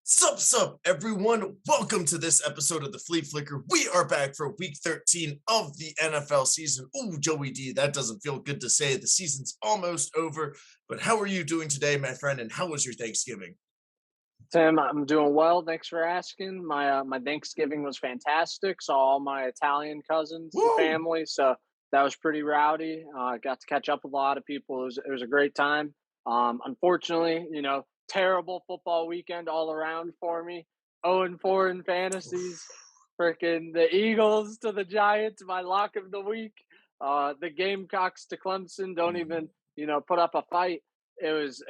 Sup, everyone. Welcome to this episode of the Flea Flicker. We are back for week 13 of the NFL season. Oh, Joey D, that doesn't feel good to say. The season's almost over. But how are you doing today, my friend? And how was your Thanksgiving? Tim, I'm doing well. Thanks for asking. My Thanksgiving was fantastic. Saw all my Italian cousins and Woo! family, so that was pretty rowdy. Got to catch up with a lot of people. It was a great time. Unfortunately, terrible football weekend all around for me. 0-4 in fantasies. Freaking the Eagles to the Giants, my lock of the week. The Gamecocks to Clemson don't even put up a fight. It was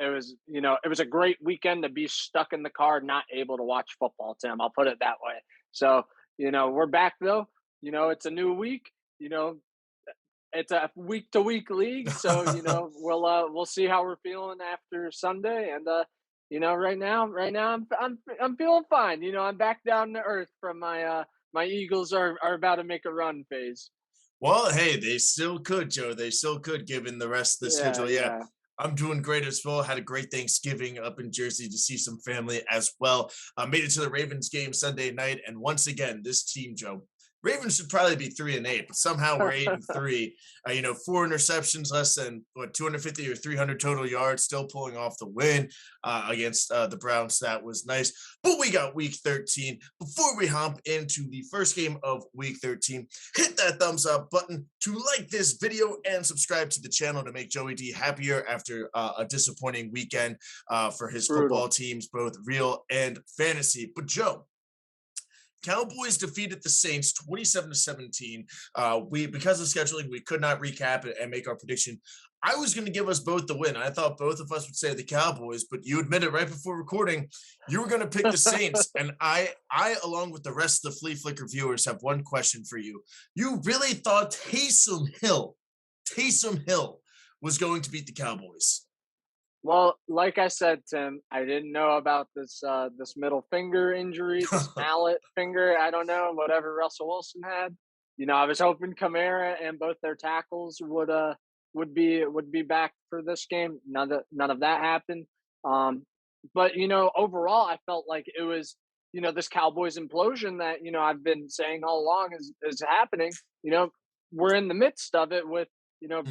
a great weekend to be stuck in the car, not able to watch football, Tim. I'll put it that way. So, we're back though. It's a new week. It's a week to week league. So, we'll see how we're feeling after Sunday. And right now I'm feeling fine. I'm back down to earth from my Eagles are about to make a run phase. Well, hey, they still could, Joe. They still could, given the rest of the Yeah, schedule. Yeah, yeah. I'm doing great as well. Had a great Thanksgiving up in Jersey to see some family as well. Made it to the Ravens game Sunday night, and once again, this team, Joe. Ravens should probably be 3-8, but somehow we're 8-3. Four interceptions, less than 250 or 300 total yards, still pulling off the win against the Browns. That was nice. But we got week 13. Before we hop into the first game of week 13, hit that thumbs up button to like this video and subscribe to the channel to make Joey D happier after a disappointing weekend for his Brutal. football teams, both real and fantasy. But Joe, Cowboys defeated the Saints 27-17. We because of scheduling, we could not recap it and make our prediction. I was going to give us both the win. I thought both of us would say the Cowboys, but you admitted right before recording you were going to pick the Saints. And I, along with the rest of the Flea Flicker viewers, have one question for you. You really thought Taysom Hill was going to beat the Cowboys? Well, like I said, Tim, I didn't know about this middle finger injury, this mallet finger. I don't know, whatever Russell Wilson had. I was hoping Kamara and both their tackles would be back for this game. None of that happened. But overall, I felt like it was this Cowboys implosion that I've been saying all along is happening. We're in the midst of it with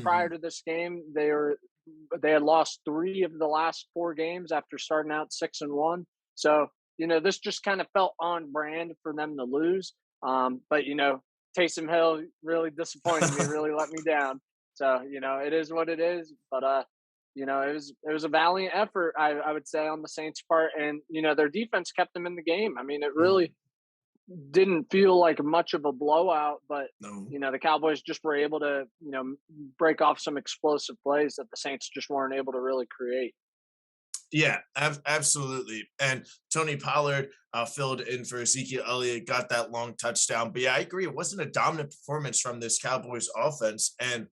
prior Mhm. to this game, they had lost 3 of the last 4 games after starting out 6-1. So, this just kind of felt on brand for them to lose. But Taysom Hill really disappointed me, really let me down. So, it is what it is. But it was a valiant effort, I would say, on the Saints' part, and their defense kept them in the game. I mean, it really Mm, didn't feel like much of a blowout, but no. the Cowboys just were able to, break off some explosive plays that the Saints just weren't able to really create. Yeah, absolutely. And Tony Pollard filled in for Ezekiel Elliott, got that long touchdown. But yeah, I agree. It wasn't a dominant performance from this Cowboys offense. And,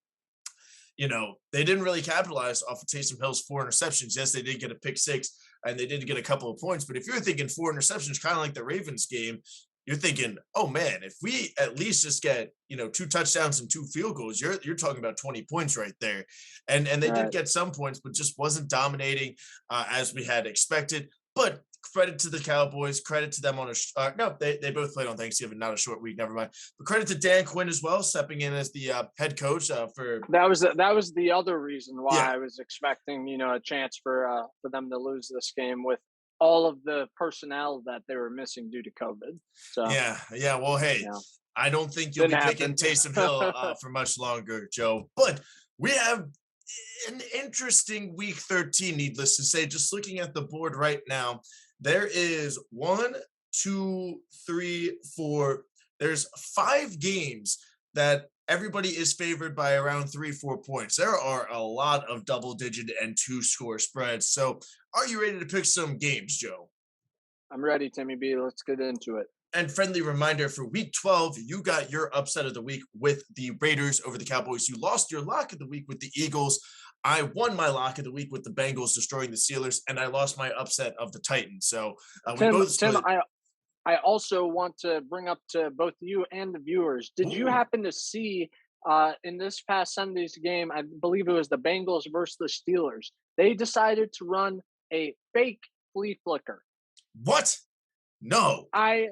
they didn't really capitalize off of Taysom Hill's 4 interceptions. Yes, they did get a pick six and they did get a couple of points. But if you're thinking 4 interceptions, kind of like the Ravens game, you're thinking, oh man, if we at least just get 2 touchdowns and 2 field goals, you're talking about 20 points right there, and they did Right. get some points, but just wasn't dominating as we had expected. But credit to the Cowboys, credit to them on no, they both played on Thanksgiving, not a short week, never mind. But credit to Dan Quinn as well, stepping in as the head coach for That was the other reason yeah. why I was expecting, a chance for them to lose this game with all of the personnel that they were missing due to COVID. So, Yeah, yeah. Well, hey, yeah, I don't think you'll didn't be picking happen. Taysom Hill for much longer, Joe. But we have an interesting week 13, needless to say. Just looking at the board right now, there is one, two, three, four. There's 5 games that everybody is favored by around 3, 4 points. There are a lot of double digit and 2 score spreads. So, are you ready to pick some games, Joe? I'm ready, Timmy B. Let's get into it. And friendly reminder for week 12, you got your upset of the week with the Raiders over the Cowboys. You lost your lock of the week with the Eagles. I won my lock of the week with the Bengals destroying the Steelers, and I lost my upset of the Titans. So we Tim, both Tim, split. I also want to bring up to both you and the viewers. Did you Ooh. happen to see in this past Sunday's game? I believe it was the Bengals versus the Steelers. They decided to run a fake flea flicker. What? No. I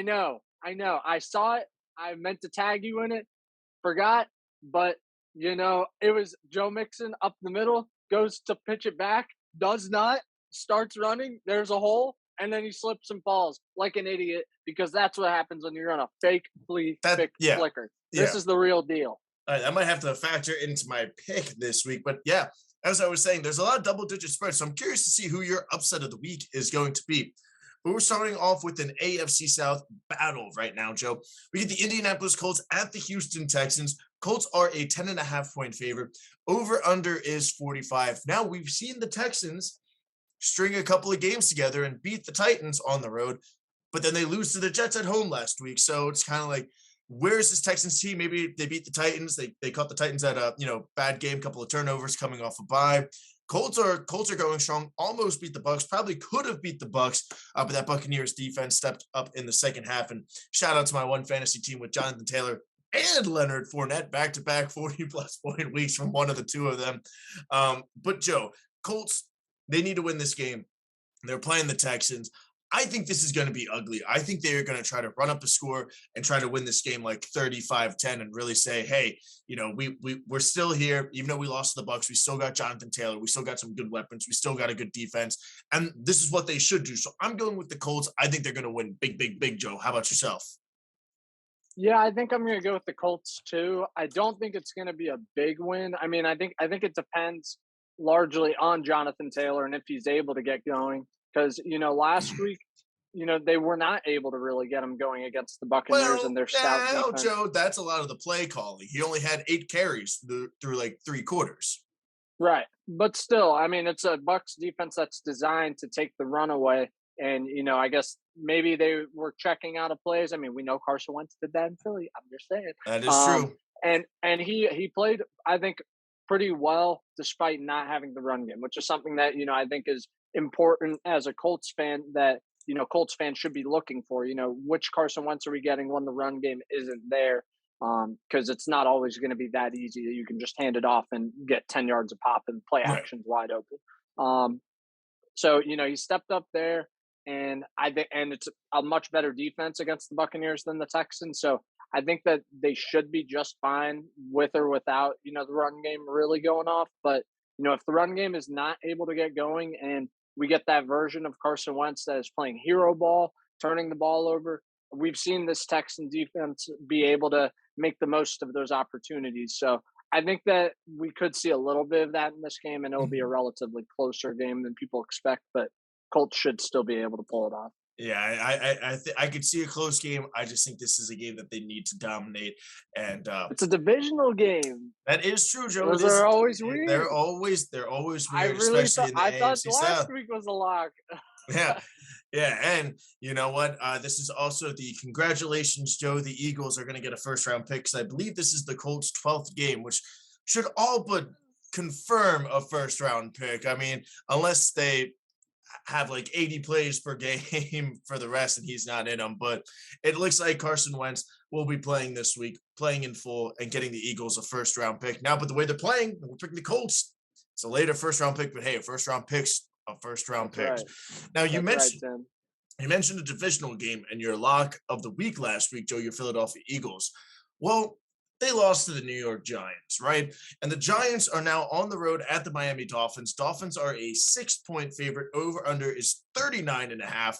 know. I saw it. I meant to tag you in it. Forgot, but it was Joe Mixon up the middle, goes to pitch it back, does not, starts running. There's a hole, and then he slips and falls like an idiot because that's what happens when you run a fake flea Yeah. flicker. This is the real deal. All right, I might have to factor into my pick this week, but yeah, as I was saying, there's a lot of double-digit spreads, so I'm curious to see who your upset of the week is going to be. But we're starting off with an AFC South battle right now, Joe. We get the Indianapolis Colts at the Houston Texans. Colts are a 10.5-point favorite. Over/under is 45. Now, we've seen the Texans string a couple of games together and beat the Titans on the road, but then they lose to the Jets at home last week. So it's kind of like, where's this Texans team? Maybe they beat the Titans. They caught the Titans at a bad game, couple of turnovers coming off a bye. Colts are going strong. Almost beat the Bucs. Probably could have beat the Bucs, but that Buccaneers defense stepped up in the second half. And shout out to my one fantasy team with Jonathan Taylor and Leonard Fournette, back-to-back 40-plus point weeks from one of the two of them. But Joe, Colts, they need to win this game. They're playing the Texans. I think this is going to be ugly. I think they're going to try to run up the score and try to win this game like 35-10 and really say, hey, we're still here. Even though we lost to the Bucs, we still got Jonathan Taylor. We still got some good weapons. We still got a good defense. And this is what they should do. So I'm going with the Colts. I think they're going to win big, Joe. How about yourself? Yeah, I think I'm going to go with the Colts too. I don't think it's going to be a big win. I mean, I think it depends largely on Jonathan Taylor and if he's able to get going. Because, last week, they were not able to really get him going against the Buccaneers and their stout defense. Joe, that's a lot of the play calling. He only had 8 carries through like 3 quarters. Right. But still, I mean, it's a Bucs defense that's designed to take the run away. And, I guess maybe they were checking out of plays. I mean, we know Carson Wentz did that in Philly. I'm just saying. That is true. And he played, I think, pretty well despite not having the run game, which is something that, I think is important as a Colts fan that, Colts fans should be looking for, which Carson Wentz are we getting when the run game isn't there? Because it's not always going to be that easy that you can just hand it off and get 10 yards a pop and play actions wide open. So, he stepped up there and it's a much better defense against the Buccaneers than the Texans. So I think that they should be just fine with or without, the run game really going off. But, if the run game is not able to get going and we get that version of Carson Wentz that is playing hero ball, turning the ball over, we've seen this Texan defense be able to make the most of those opportunities. So I think that we could see a little bit of that in this game, and it'll be a relatively closer game than people expect, but Colts should still be able to pull it off. Yeah, I could see a close game. I just think this is a game that they need to dominate, and it's a divisional game. That is true, Joe. Those are always weird. They're always weird, especially in the AFC thought South. Last week was a lock. Yeah, and you know what? This is also the congratulations, Joe. The Eagles are going to get a first-round pick because I believe this is the Colts' 12th game, which should all but confirm a first-round pick. I mean, unless they have like 80 plays per game for the rest and he's not in them, but it looks like Carson Wentz will be playing this week, playing in full and getting the Eagles a first round pick. Now, but the way they're playing, we're picking the Colts. It's a later first round pick, but hey, a first round pick's a first round pick. Right. Now you mentioned a divisional game and your lock of the week last week, Joe, your Philadelphia Eagles. Well, they lost to the New York Giants, right? And the Giants are now on the road at the Miami Dolphins. Dolphins are a 6-point favorite. Over/under is 39.5.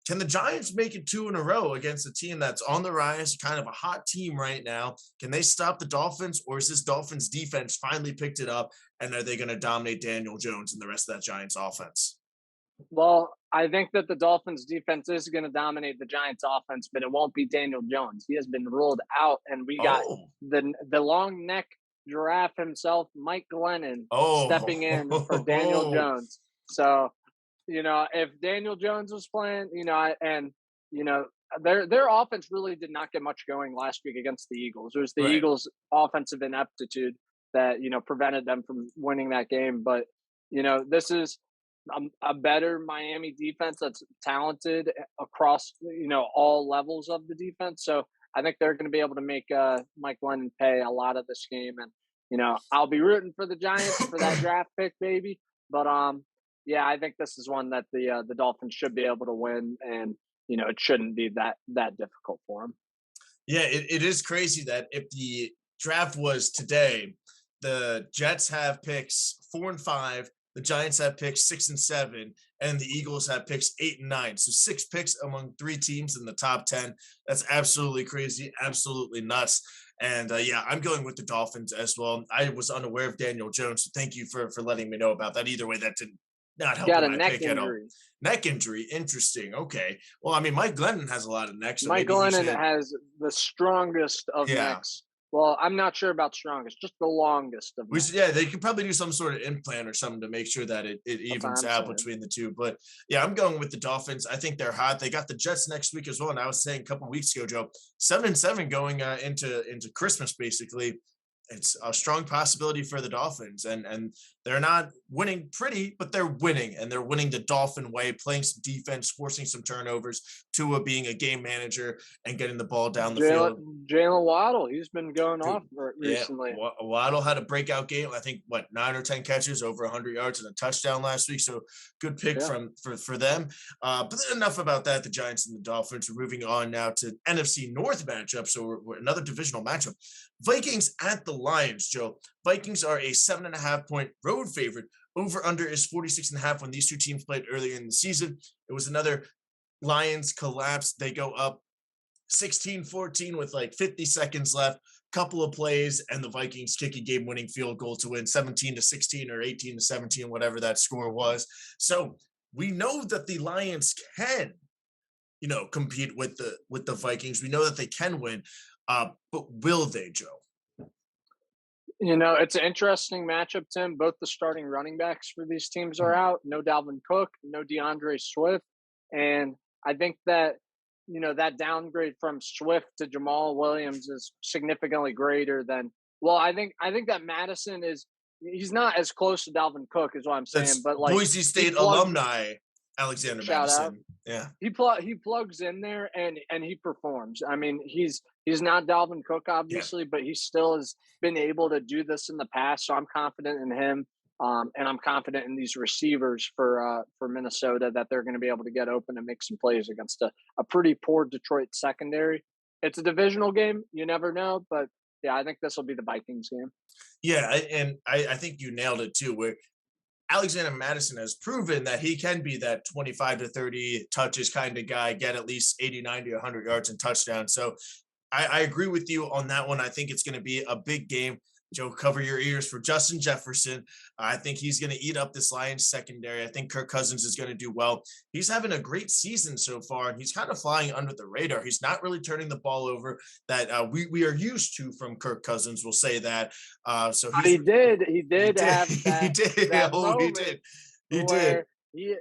Can the Giants make it 2 in a row against a team that's on the rise, kind of a hot team right now? Can they stop the Dolphins, or is this Dolphins defense finally picked it up, and are they going to dominate Daniel Jones and the rest of that Giants offense? Well, I think that the Dolphins defense is going to dominate the Giants offense, but it won't be Daniel Jones. He has been ruled out, and we got the long neck giraffe himself, Mike Glennon, stepping in for Daniel Jones. So, if Daniel Jones was playing, their offense really did not get much going last week against the Eagles. It was the Eagles' offensive ineptitude that, prevented them from winning that game. But, this is a better Miami defense that's talented across, all levels of the defense. So I think they're going to be able to make Mike Glennon pay a lot of this game. And, I'll be rooting for the Giants for that draft pick, baby. But, yeah, I think this is one that the Dolphins should be able to win, and it shouldn't be that difficult for them. Yeah, it is crazy that if the draft was today, the Jets have picks 4 and 5, the Giants have picks 6 and 7, and the Eagles have picks 8 and 9. So 6 picks among 3 teams in the top 10. That's absolutely crazy, absolutely nuts. And yeah, I'm going with the Dolphins as well. I was unaware of Daniel Jones, so thank you for letting me know about that. Either way, that did not help Got in a my neck pick at all. injury. Neck injury, interesting. Okay, well, I mean, Mike Glennon has a lot of necks, so Mike maybe he Glennon should. has the strongest of Yeah, necks. Well, I'm not sure about strongest, just the longest of necks. yeah, they could probably do some sort of implant or something to make sure that it That's what evens I'm out saying. between the two. But yeah, I'm going with the Dolphins. I think they're hot. They got the Jets next week as well. And I was saying a couple weeks ago, Joe, 7-7 going into Christmas, basically. It's a strong possibility for the Dolphins, and they're not winning pretty, but they're winning, and they're winning the Dolphin way, playing some defense, forcing some turnovers, Tua being a game manager and getting the ball down the field. Jalen Waddle, he's been going Dude, off yeah, recently. Waddle had a breakout game. I think 9 or 10 catches, over 100 yards and a touchdown last week. So good pick Yeah. for them. But enough about that. The Giants and the Dolphins. We're moving on now to NFC North matchup. So we're another divisional matchup. Vikings at the Lions. Joe, Vikings are a 7.5-point road favorite. Over under is 46.5 when these two teams played earlier in the season. It was another Lions collapse. They go up 16-14 with like 50 seconds left, couple of plays, and the Vikings kick a game-winning field goal to win 17-16 or 18-17, whatever that score was. So we know that the Lions can, compete with the Vikings. We know that they can win, but will they, Joe? It's an interesting matchup, Tim. Both the starting running backs for these teams are out. No Dalvin Cook, no DeAndre Swift. And I think that, that downgrade from Swift to Jamal Williams is significantly greater than, well, I think that Madison he's not as close to Dalvin Cook is what I'm saying, That's but like Boise State alumni, Alexander shout out. Madison. Yeah. He plugs in there and he performs. I mean, he's not Dalvin Cook obviously, but he still has been able to do this in the past. So I'm confident in him, and I'm confident in these receivers for Minnesota that they're going to be able to get open and make some plays against a pretty poor Detroit secondary. It's a divisional game, you never know, but yeah, I think this will be the Vikings game. Yeah, I think you nailed it too. Where Alexander Madison has proven that he can be that 25 to 30 touches kind of guy, get at least 80, 90, 100 yards and touchdowns. So I agree with you on that one. I think it's going to be a big game. Joe, cover your ears for Justin Jefferson. I think he's going to eat up this Lions secondary. I think Kirk Cousins is going to do well. He's having a great season so far, and he's kind of flying under the radar. He's not really turning the ball over that we are used to from Kirk Cousins. We'll say that. So he did have that. He did. That He did. He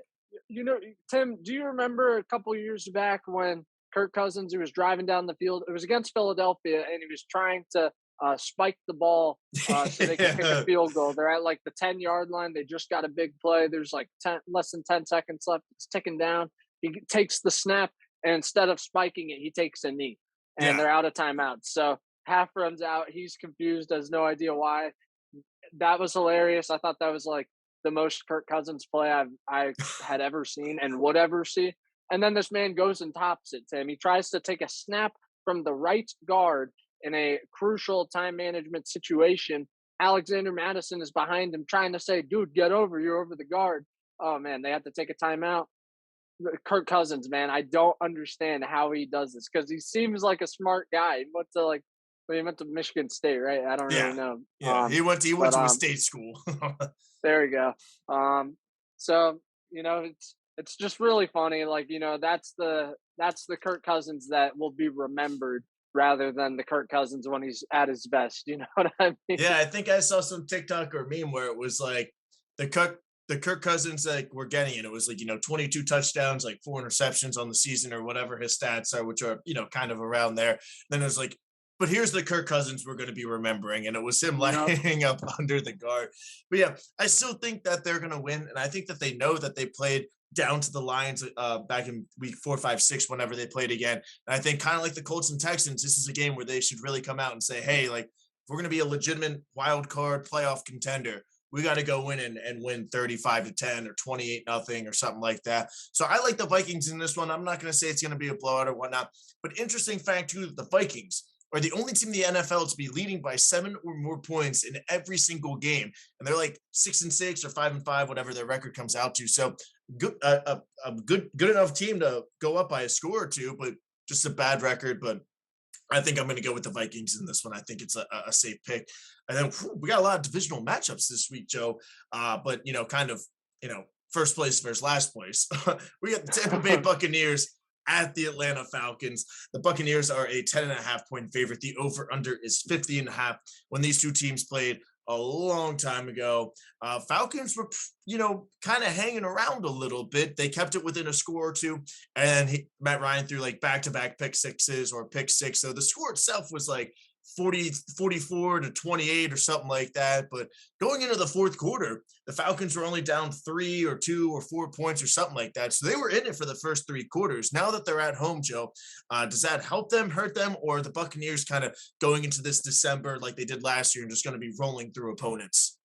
did. Tim, do you remember a couple of years back when Kirk Cousins, he was driving down the field? It was against Philadelphia, and he was trying to spike the ball so they could kick a field goal. They're at like the 10-yard line. They just got a big play. There's like less than 10 seconds left. It's ticking down. He takes the snap, and instead of spiking it, he takes a knee, and they're out of timeout. So half runs out. He's confused, has no idea why. That was hilarious. I thought that was like the most Kirk Cousins play I had ever seen and would ever see. And then this man goes and tops it, Tim. He tries to take a snap from the right guard in a crucial time management situation. Alexander Madison is behind him trying to say, dude, get over. You're over the guard. Oh, man, they have to take a timeout. Kirk Cousins, man, I don't understand how he does this because he seems like a smart guy. He went to Michigan State, right? I don't really know. Yeah, he went to a state school. There you go. So, it's just really funny. Like, that's the Kirk Cousins that will be remembered rather than the Kirk Cousins when he's at his best. You know what I mean? Yeah, I think I saw some TikTok or meme where it was like the Kirk Cousins like we're getting it. It was like, 22 touchdowns, like 4 interceptions on the season or whatever his stats are, which are, kind of around there. Then it was like, but here's the Kirk Cousins we're going to be remembering. And it was him lining up under the guard. But yeah, I still think that they're going to win. And I think that they know that they played down to the Lions back in week 4, 5, 6, whenever they played again. And I think kind of like the Colts and Texans, this is a game where they should really come out and say, hey, like, if we're going to be a legitimate wild card playoff contender, we got to go in and win 35-10 or 28-0 or something like that. So I like the Vikings in this one. I'm not going to say it's going to be a blowout or whatnot, but interesting fact too, that the Vikings are the only team in the NFL to be leading by 7 or more points in every single game. And they're like 6-6 or 5-5, whatever their record comes out to. So good, a good enough team to go up by a score or two, but just a bad record. But I think I'm going to go with the Vikings in this one. I think it's a safe pick. And then we got a lot of divisional matchups this week, Joe. But, kind of, first place versus last place. We got the Tampa Bay Buccaneers at the Atlanta Falcons. The Buccaneers are a 10.5-point favorite. The over-under is 50.5. When these two teams played a long time ago, Falcons were, kind of hanging around a little bit. They kept it within a score or two, and Matt Ryan threw like back-to-back pick sixes or pick six. So the score itself was like 44-28 or something like that. But going into the fourth quarter, the Falcons were only down 3 or 2 or 4 points or something like that. So they were in it for the first 3 quarters. Now that they're at home, Joe, does that help them, hurt them, or the Buccaneers kind of going into this December like they did last year and just going to be rolling through opponents?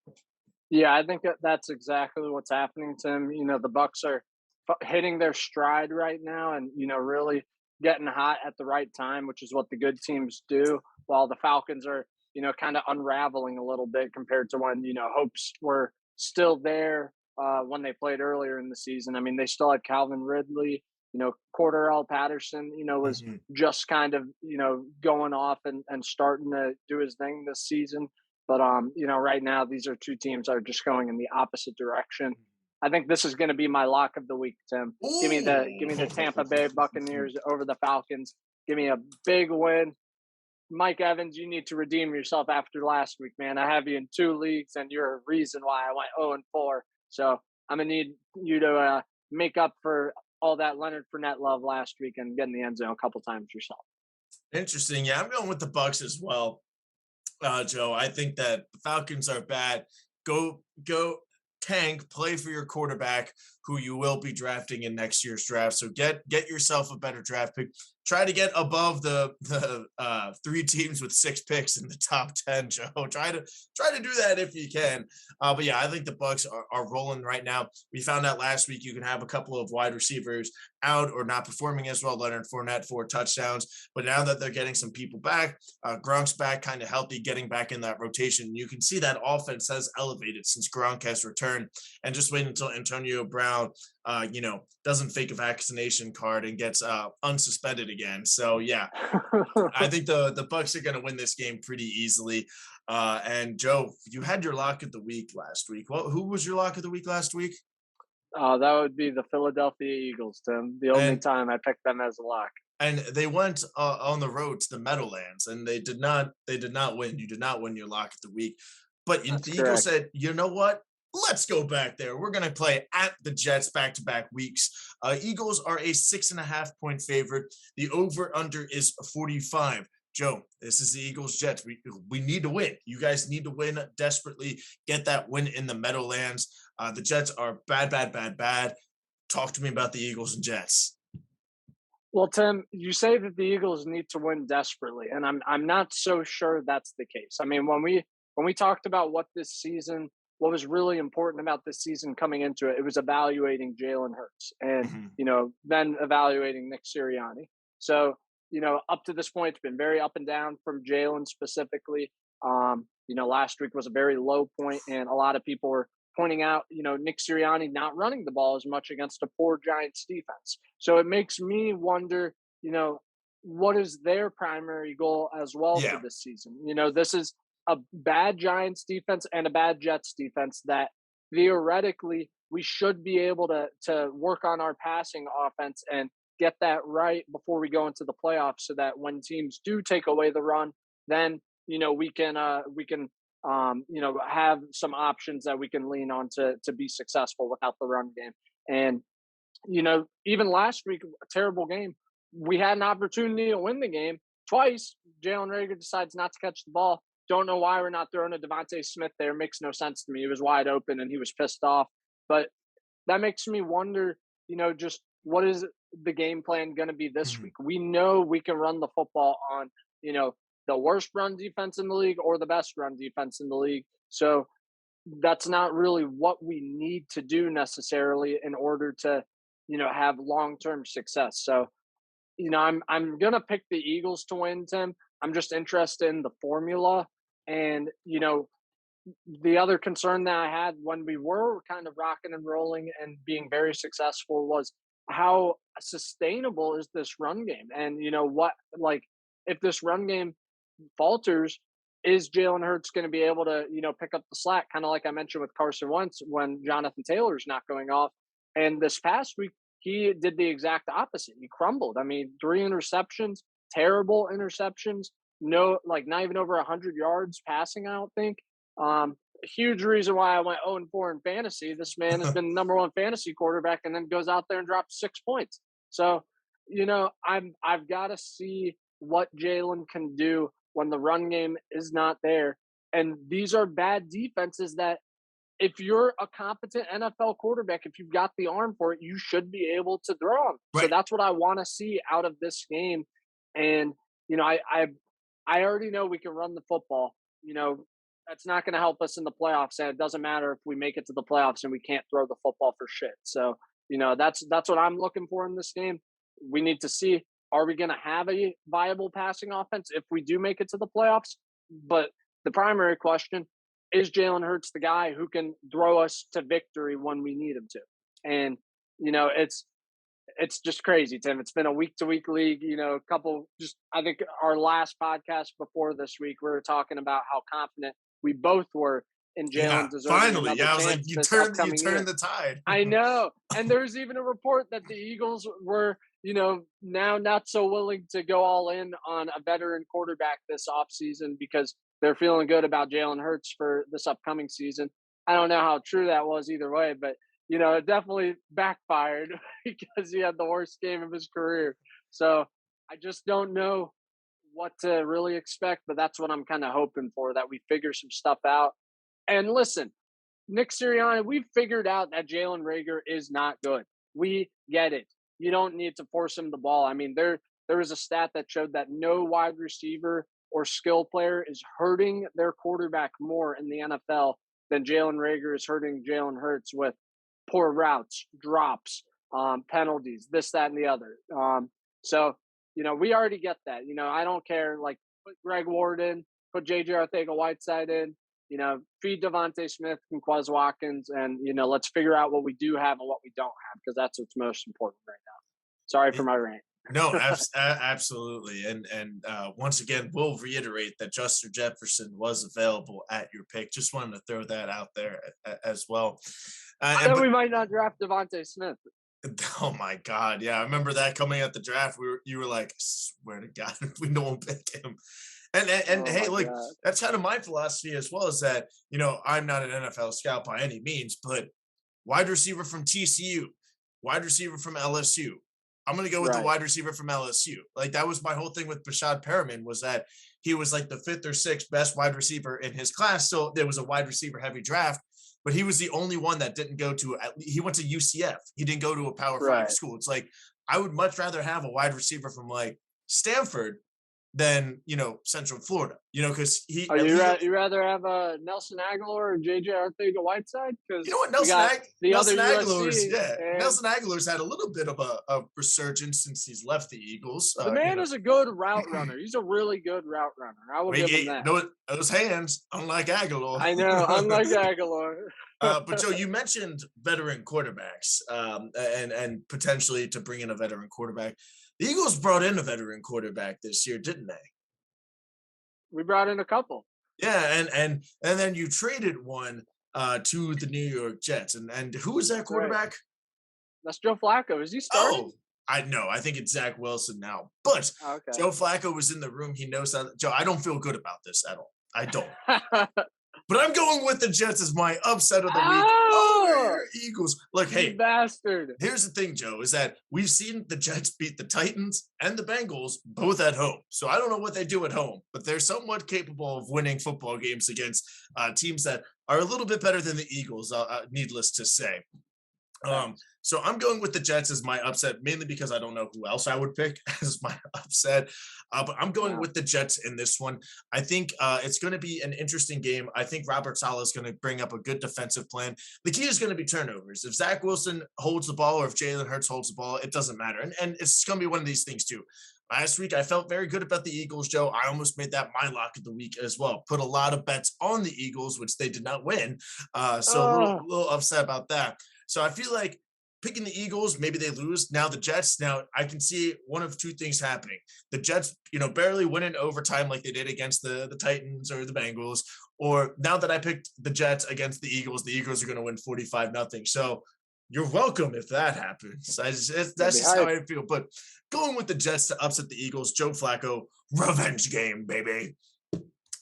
Yeah, I think that's exactly what's happening, Tim. The Bucks are hitting their stride right now, and really getting hot at the right time, which is what the good teams do. While the Falcons are, kind of unraveling a little bit compared to when hopes were still there when they played earlier in the season. I mean, they still had Calvin Ridley. Cordarrelle Patterson, was just kind of going off and starting to do his thing this season. But right now these are two teams that are just going in the opposite direction. I think this is going to be my lock of the week, Tim. Give me the Tampa Bay Buccaneers over the Falcons. Give me a big win. Mike Evans, you need to redeem yourself after last week, man. I have you in 2 leagues, and you're a reason why I went 0-4. So I'm gonna need you to make up for all that Leonard Fournette love last week and get in the end zone a couple times yourself. Interesting. Yeah, I'm going with the Bucks as well. Joe, I think that the Falcons are bad. Go tank, play for your quarterback who you will be drafting in next year's draft. So get yourself a better draft pick. Try to get above the 3 teams with 6 picks in the top 10, Joe. Try to do that if you can. But yeah, I think the Bucks are rolling right now. We found out last week you can have a couple of wide receivers out or not performing as well. Leonard Fournette 4 touchdowns, but now that they're getting some people back, Gronk's back, kind of healthy, getting back in that rotation. You can see that offense has elevated since Gronk has returned. And just wait until Antonio Brown, doesn't fake a vaccination card and gets unsuspended again. So yeah, I think the Bucks are going to win this game pretty easily. And Joe, you had your lock of the week last week. Well, who was your lock of the week last week? That would be the Philadelphia Eagles, Tim. The only time I picked them as a lock. And they went on the road to the Meadowlands, and they did not win. You did not win your lock of the week. But the Eagles said, you know what? Let's go back there. We're going to play at the Jets back-to-back weeks. Eagles are a 6.5-point favorite. The over-under is 45. Joe, this is the Eagles Jets. We need to win. You guys need to win desperately. Get that win in the Meadowlands. The Jets are bad. Talk to me about the Eagles and Jets. Well, Tim, you say that the Eagles need to win desperately, and I'm not so sure that's the case. I mean, when we talked about what was really important about this season coming into it, it was evaluating Jalen Hurts and, then evaluating Nick Sirianni. So, up to this point, it's been very up and down from Jalen specifically. Last week was a very low point, and a lot of people were pointing out, Nick Sirianni not running the ball as much against a poor Giants defense. So it makes me wonder, what is their primary goal as well for this season? This is a bad Giants defense and a bad Jets defense that theoretically we should be able to work on our passing offense and get that right before we go into the playoffs, so that when teams do take away the run, then we can have some options that we can lean on to be successful without the run game. And even last week, a terrible game, we had an opportunity to win the game twice. Jalen Reagor decides not to catch the ball. Don't know why we're not throwing a Devontae Smith there. Makes no sense to me. He was wide open and he was pissed off. But that makes me wonder, just what is the game plan going to be this week? We know we can run the football on, the worst run defense in the league or the best run defense in the league. So that's not really what we need to do necessarily in order to, have long-term success. So, I'm gonna pick the Eagles to win, Tim. I'm just interested in the formula. And, the other concern that I had when we were kind of rocking and rolling and being very successful was how sustainable is this run game? And what, like, if this run game falters, is Jalen Hurts going to be able to, pick up the slack? Kind of like I mentioned with Carson Wentz when Jonathan Taylor's not going off. And this past week, he did the exact opposite. He crumbled. I mean, 3 interceptions, terrible interceptions, no, like not even over 100 yards passing, I don't think. A huge reason why I went 0-4 in fantasy. This man has been the number one fantasy quarterback and then goes out there and drops 6 points. So, I've got to see what Jalen can do when the run game is not there. And these are bad defenses that if you're a competent NFL quarterback, if you've got the arm for it, you should be able to throw them. Right. So that's what I want to see out of this game. And, I already know we can run the football. That's not going to help us in the playoffs. And it doesn't matter if we make it to the playoffs and we can't throw the football for shit. So, that's what I'm looking for in this game. We need to see, are we going to have a viable passing offense if we do make it to the playoffs? But the primary question is, Jalen Hurts the guy who can throw us to victory when we need him to? And, it's just crazy, Tim. It's been a week-to-week league. I think our last podcast before this week, we were talking about how confident we both were in Jalen deserving finally. another I was like, chance you this turned upcoming year. the tide. I know. And there's even a report that the Eagles were, now not so willing to go all in on a veteran quarterback this offseason because they're feeling good about Jalen Hurts for this upcoming season. I don't know how true that was either way, but it definitely backfired because he had the worst game of his career. So I just don't know what to really expect, but that's what I'm kind of hoping for, that we figure some stuff out. And listen, Nick Sirianni, we've figured out that Jalen Reagor is not good. We get it. You don't need to force him the ball. I mean, there was a stat that showed that no wide receiver or skill player is hurting their quarterback more in the NFL than Jalen Reagor is hurting Jalen Hurts with poor routes, drops, penalties, this, that, and the other. So, we already get that. I don't care. Like, put Greg Ward in, put J.J. Arcega-Whiteside in, feed Devontae Smith and Quez Watkins, and, let's figure out what we do have and what we don't have, because that's what's most important right now. Sorry for my rant. No, absolutely. And once again, we'll reiterate that Justin Jefferson was available at your pick. Just wanted to throw that out there as well. We might not draft Devontae Smith. Oh my God. Yeah. I remember that coming at the draft. You were like, swear to God, we don't pick him. And hey, look, that's kind of my philosophy as well, is that, I'm not an NFL scout by any means, but wide receiver from TCU, wide receiver from LSU. I'm going to go with the wide receiver from LSU. Like, that was my whole thing with Bashad Perriman, was that he was like the 5th or 6th best wide receiver in his class. So there was a wide receiver heavy draft, but he was the only one that didn't go to, he went to UCF. He didn't go to a Power 5 school. It's like, I would much rather have a wide receiver from like Stanford than, Central Florida, because he. Oh, you rather have Nelson Aguilar or J.J. Arcega-Whiteside? Because Nelson Aguilar's, and Nelson Aguilar's had a little bit of a resurgence since he's left the Eagles. The man is a good route runner. He's a really good route runner. I will give him that. Those hands, unlike Aguilar. I know, unlike Aguilar. But Joe, you mentioned veteran quarterbacks, and potentially to bring in a veteran quarterback. The Eagles brought in a veteran quarterback this year, didn't they? We brought in a couple. Yeah, and then you traded one to the New York Jets. And who was that quarterback? That's Joe Flacco. Is he starting? Oh, I know. I think it's Zach Wilson now. But Joe Flacco was in the room. He knows that. Joe, I don't feel good about this at all. I don't. But I'm going with the Jets as my upset of the week. Oh, Eagles. Look, hey, bastard. Here's the thing, Joe, is that we've seen the Jets beat the Titans and the Bengals both at home. So I don't know what they do at home, but they're somewhat capable of winning football games against teams that are a little bit better than the Eagles, needless to say. Thanks. So I'm going with the Jets as my upset, mainly because I don't know who else I would pick as my upset. But I'm going Yeah. with the Jets in this one. I think it's going to be an interesting game. I think Robert Saleh is going to bring up a good defensive plan. The key is going to be turnovers. If Zach Wilson holds the ball or if Jalen Hurts holds the ball, it doesn't matter. And it's going to be one of these things too. Last week, I felt very good about the Eagles, Joe. I almost made that my lock of the week as well. Put a lot of bets on the Eagles, which they did not win. So Oh, a little upset about that. So I feel like picking the Eagles, maybe they lose. Now the Jets, now I can see one of two things happening. The Jets, barely win in overtime like they did against the Titans or the Bengals. Or now that I picked the Jets against the Eagles are going to win 45-0. So you're welcome if that happens. it'll That's be just how hype. I feel. But going with the Jets to upset the Eagles, Joe Flacco, revenge game, baby.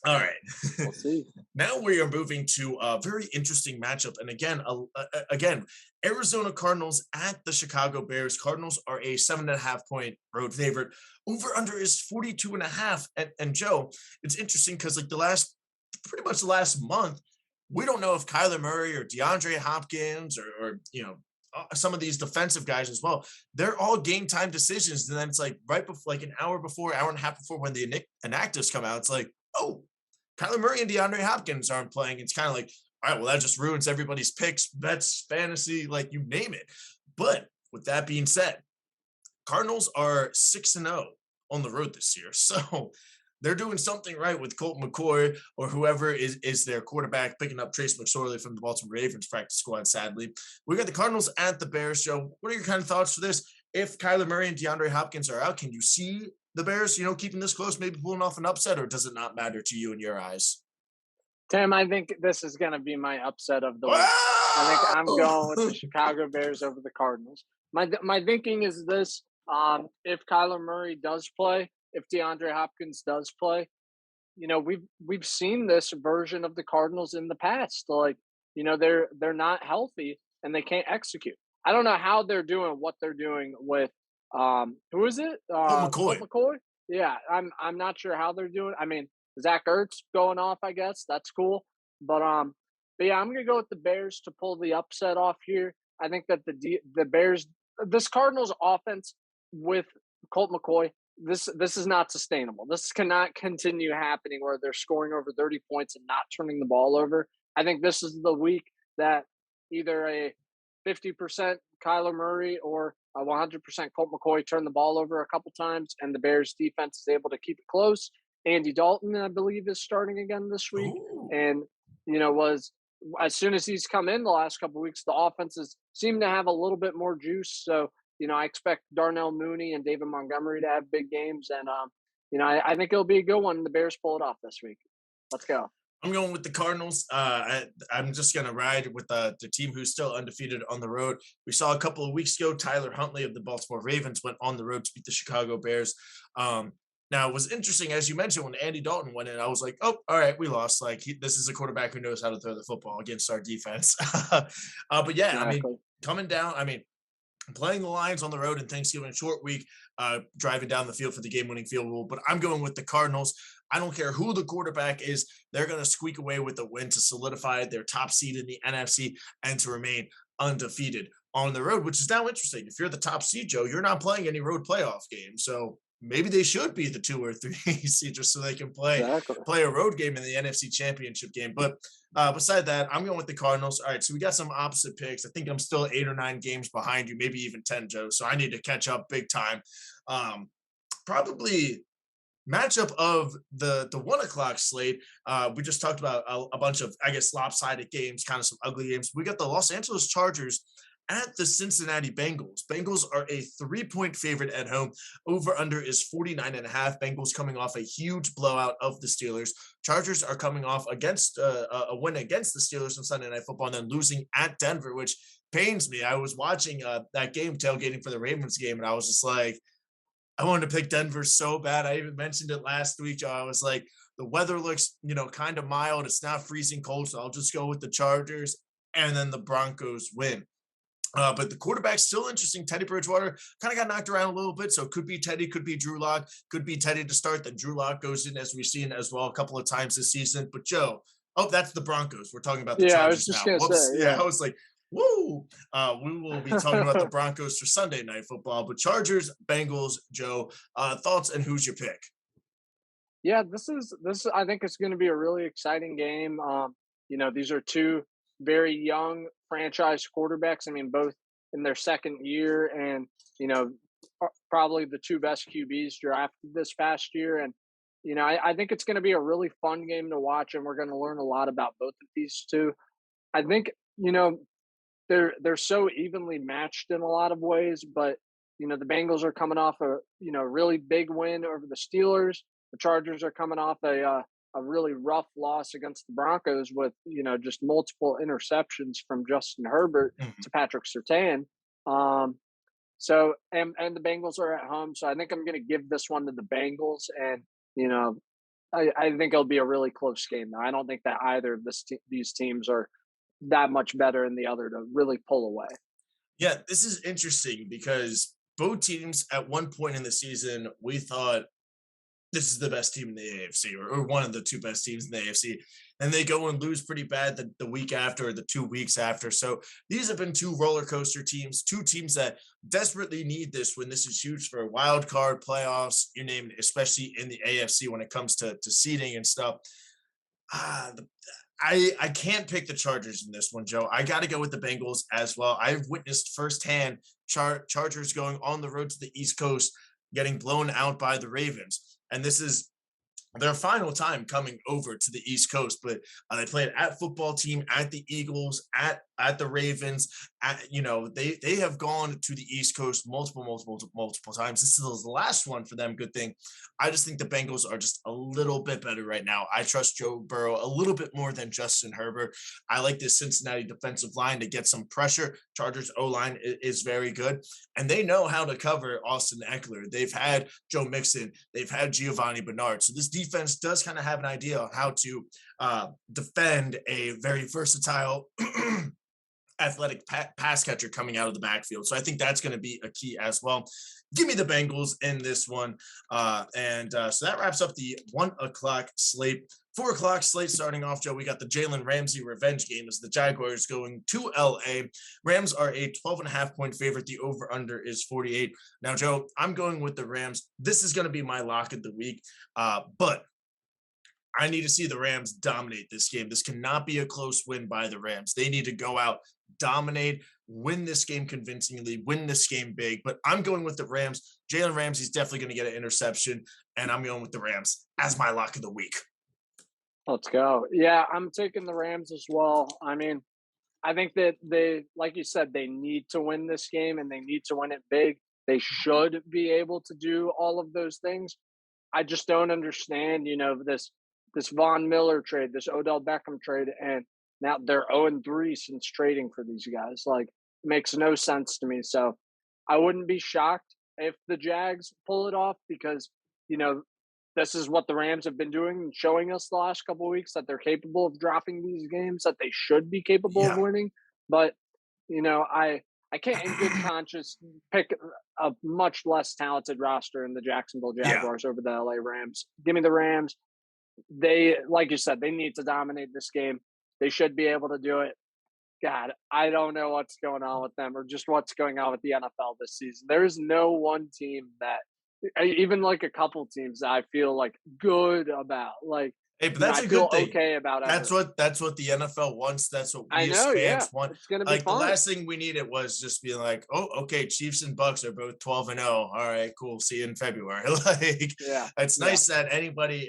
All right. We'll see. Now we are moving to a very interesting matchup. And again, Arizona Cardinals at the Chicago Bears. Cardinals are a 7.5-point road favorite. Over under is 42.5. And Joe, it's interesting because like pretty much the last month, we don't know if Kyler Murray or DeAndre Hopkins or some of these defensive guys as well. They're all game time decisions. And then it's like right before, like an hour before, hour and a half before when the inactives come out, it's like, oh, Kyler Murray and DeAndre Hopkins aren't playing. It's kind of like, all right, well, that just ruins everybody's picks, bets, fantasy, like you name it. But with that being said, Cardinals are 6-0 on the road this year. So they're doing something right with Colt McCoy or whoever is their quarterback, picking up Trace McSorley from the Baltimore Ravens practice squad, sadly. We got the Cardinals at the Bears, Joe. What are your kind of thoughts for this? If Kyler Murray and DeAndre Hopkins are out, can you see the Bears, keeping this close, maybe pulling off an upset, or does it not matter to you in your eyes? Tim, I think this is going to be my upset of the week. I think I'm Wow! going with the Chicago Bears over the Cardinals. My thinking is this: if Kyler Murray does play, if DeAndre Hopkins does play, we've seen this version of the Cardinals in the past. Like, they're not healthy and they can't execute. I don't know how they're doing what they're doing with who is it? Colt Colt McCoy. McCoy. Yeah, I'm not sure how they're doing. I mean, Zach Ertz going off, I guess that's cool. But yeah, I'm gonna go with the Bears to pull the upset off here. I think that the Bears, this Cardinals offense with Colt McCoy, this is not sustainable. This cannot continue happening where they're scoring over 30 points and not turning the ball over. I think this is the week that either a 50% Kyler Murray or a 100% Colt McCoy turn the ball over a couple times, and the Bears defense is able to keep it close. Andy Dalton, I believe, is starting again this week, Ooh. and was as soon as he's come in the last couple of weeks, the offenses seem to have a little bit more juice. So I expect Darnell Mooney and David Montgomery to have big games, and I think it'll be a good one. The Bears pull it off this week. Let's go. I'm going with the Cardinals. I'm just going to ride with the team who's still undefeated on the road. We saw a couple of weeks ago, Tyler Huntley of the Baltimore Ravens went on the road to beat the Chicago Bears. Now, it was interesting, as you mentioned, when Andy Dalton went in, I was like, oh, all right, we lost. Like, this is a quarterback who knows how to throw the football against our defense. But yeah, Exactly. I mean, coming down, playing the Lions on the road in Thanksgiving short week, driving down the field for the game-winning field goal. But I'm going with the Cardinals. I don't care who the quarterback is. They're going to squeak away with a win to solidify their top seed in the NFC and to remain undefeated on the road, which is now interesting. If you're the top seed, Joe, you're not playing any road playoff games. So maybe they should be the 2 or 3 seed just so they can play a road game in the NFC Championship game. But beside that, I'm going with the Cardinals. All right, so we got some opposite picks. I think I'm still 8 or 9 games behind you, maybe even 10, Joe. So I need to catch up big time. Probably matchup of the 1 o'clock slate. We just talked about a bunch of, I guess, lopsided games, kind of some ugly games. We got the Los Angeles Chargers at the Cincinnati Bengals. Bengals are a 3-point favorite at home. Over under is 49.5. Bengals coming off a huge blowout of the Steelers. Chargers are coming off against a win against the Steelers on Sunday Night Football and then losing at Denver, which pains me. I was watching that game, tailgating for the Ravens game, and I was just like, I wanted to pick Denver so bad. I even mentioned it last week, Joe. I was like, the weather looks, kind of mild. It's not freezing cold, so I'll just go with the Chargers. And then the Broncos win. But the quarterback's still interesting. Teddy Bridgewater kind of got knocked around a little bit, so it could be Teddy, could be Drew Lock, could be Teddy to start. Then Drew Lock goes in, as we've seen as well a couple of times this season. But Joe, that's the Broncos. We're talking about the Yeah, I was Chargers just now. gonna Whoops. say, Yeah, yeah. I was like, Woo! We will be talking about the Broncos for Sunday Night Football, but Chargers, Bengals, Joe, thoughts and who's your pick? Yeah, this. I think it's going to be a really exciting game. These are two very young franchise quarterbacks. I mean, both in their second year, and you know, probably the two best QBs drafted this past year. And I think it's going to be a really fun game to watch, and we're going to learn a lot about both of these two. I think they're so evenly matched in a lot of ways, but the Bengals are coming off a really big win over the Steelers. The Chargers are coming off a really rough loss against the Broncos with just multiple interceptions from Justin Herbert Mhm. to Patrick Surtain. Um, and the Bengals are at home, so I think I'm going to give this one to the Bengals, and you know I think it'll be a really close game. Though I don't think that either of these teams are that much better than the other to really pull away. Yeah, this is interesting because both teams at one point in the season, we thought this is the best team in the AFC, or one of the two best teams in the AFC. And they go and lose pretty bad the week after, or the 2 weeks after. So these have been two roller coaster teams, two teams that desperately need this win. This is huge for wild card playoffs, you name it, especially in the AFC when it comes to seeding and stuff. Ah, I can't pick the Chargers in this one, Joe. I got to go with the Bengals as well. I've witnessed firsthand Chargers going on the road to the East Coast, getting blown out by the Ravens, and this is their final time coming over to the East Coast. But they played at football team, at the Eagles, at the Ravens. They have gone to the East Coast multiple times. This is the last one for them. Good thing. I just think the Bengals are just a little bit better right now. I trust Joe Burrow a little bit more than Justin Herbert. I like this Cincinnati defensive line to get some pressure. Chargers O line is very good, and they know how to cover Austin Eckler. They've had Joe Mixon, they've had Giovanni Bernard. So this defense does kind of have an idea on how to defend a very versatile athletic pass catcher coming out of the backfield. So I think that's going to be a key as well. Give me the Bengals in this one. So that wraps up the 1 o'clock slate. 4 o'clock slate starting off, Joe. We got the Jalen Ramsey revenge game as the Jaguars going to LA. Rams are a 12.5 point favorite. The over under is 48. Now, Joe, I'm going with the Rams. This is going to be my lock of the week. But I need to see the Rams dominate this game. This cannot be a close win by the Rams. They need to go out, dominate, win this game convincingly, win this game big. But I'm going with the Rams. Jalen Ramsey's definitely going to get an interception, and I'm going with the Rams as my lock of the week. Let's go. Yeah, I'm taking the Rams as well. I mean, I think that they, like you said, they need to win this game and they need to win it big. They should be able to do all of those things. I just don't understand, this Von Miller trade, this Odell Beckham trade, and now they're 0-3 since trading for these guys. Like, it makes no sense to me. So I wouldn't be shocked if the Jags pull it off because, you know, this is what the Rams have been doing and showing us the last couple of weeks that they're capable of dropping these games, that they should be capable of Yeah. winning. But, I can't in good conscience pick a much less talented roster in the Jacksonville Yeah. Jaguars over the LA Rams. Give me the Rams. They, like you said, they need to dominate this game. They should be able to do it. God, I don't know what's going on with them or just what's going on with the NFL this season. There is no one team that, even like a couple teams that I feel like good about. Like, Hey, but that's I a feel good thing. okay about That's everyone. what the NFL wants. That's what I we as know, yeah. fans want. It's going to be Like the fun. last thing we needed was just being like, oh, okay, Chiefs and Bucks are both 12-0. All right, cool. See you in February. Like Yeah. it's Yeah. nice that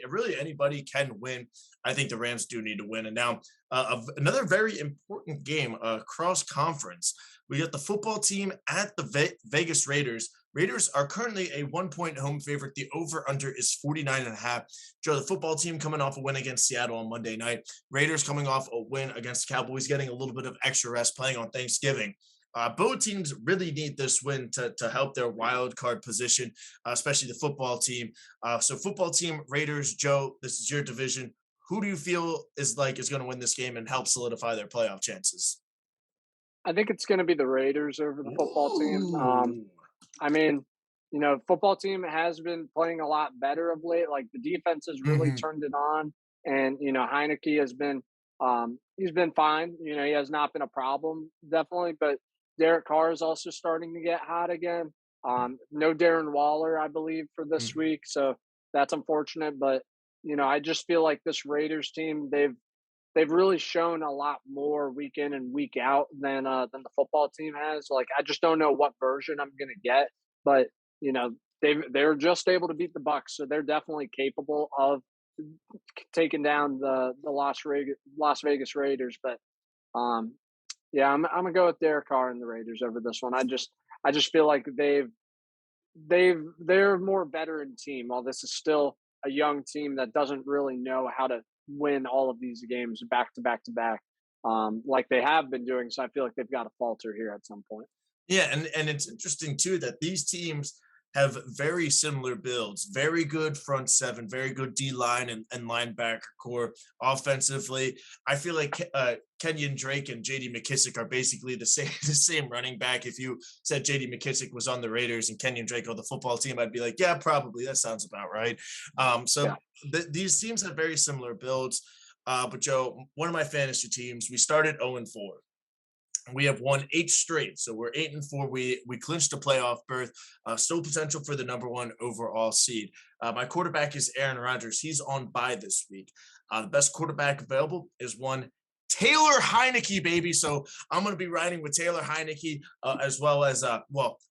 really anybody can win. I think the Rams do need to win. And now another very important game, cross conference. We got the football team at the Vegas Raiders. Raiders are currently a 1 point home favorite. The over under is 49.5. Joe, the football team coming off a win against Seattle on Monday night. Raiders coming off a win against the Cowboys, getting a little bit of extra rest playing on Thanksgiving. Both teams really need this win to help their wild card position, especially the football team. So football team, Raiders, Joe, this is your division. Who do you feel is going to win this game and help solidify their playoff chances? I think it's going to be the Raiders over the football team. Ooh. I mean, football team has been playing a lot better of late. Like the defense has really Mhm. turned it on, and Heineke has been He's been fine. You know, he has not been a problem, definitely. But Derek Carr is also starting to get hot again. No Darren Waller, I believe, for this Mhm. week, so that's unfortunate. But you know, I just feel like this Raiders team, they've really shown a lot more week in and week out than the football team has. Like, I just don't know what version I'm gonna get, but you know, they're just able to beat the Bucks, so they're definitely capable of taking down the Las Vegas Raiders. But um, yeah, I'm gonna go with Derek Carr and the Raiders over this one. I just feel like they're a more veteran team. While this is still a young team that doesn't really know how to win all of these games back to back to back, like they have been doing. So I feel like they've got to falter here at some point. Yeah, and it's interesting too that these teams have very similar builds, very good front seven, very good D line and linebacker core. Offensively, I feel like Kenyon Drake and J.D. McKissick are basically the same the same running back. If you said J.D. McKissick was on the Raiders and Kenyon Drake on the football team, I'd be like, yeah, probably that sounds about right. Yeah. So these teams have very similar builds. But Joe, one of my fantasy teams, we started 0-4. We have won 8 straight, so we're 8-4. We clinched a playoff berth, still potential for the number 1 overall seed. My quarterback is Aaron Rodgers. He's on bye this week. The best quarterback available is one Taylor Heineke, baby. So I'm going to be riding with Taylor Heineke as well as I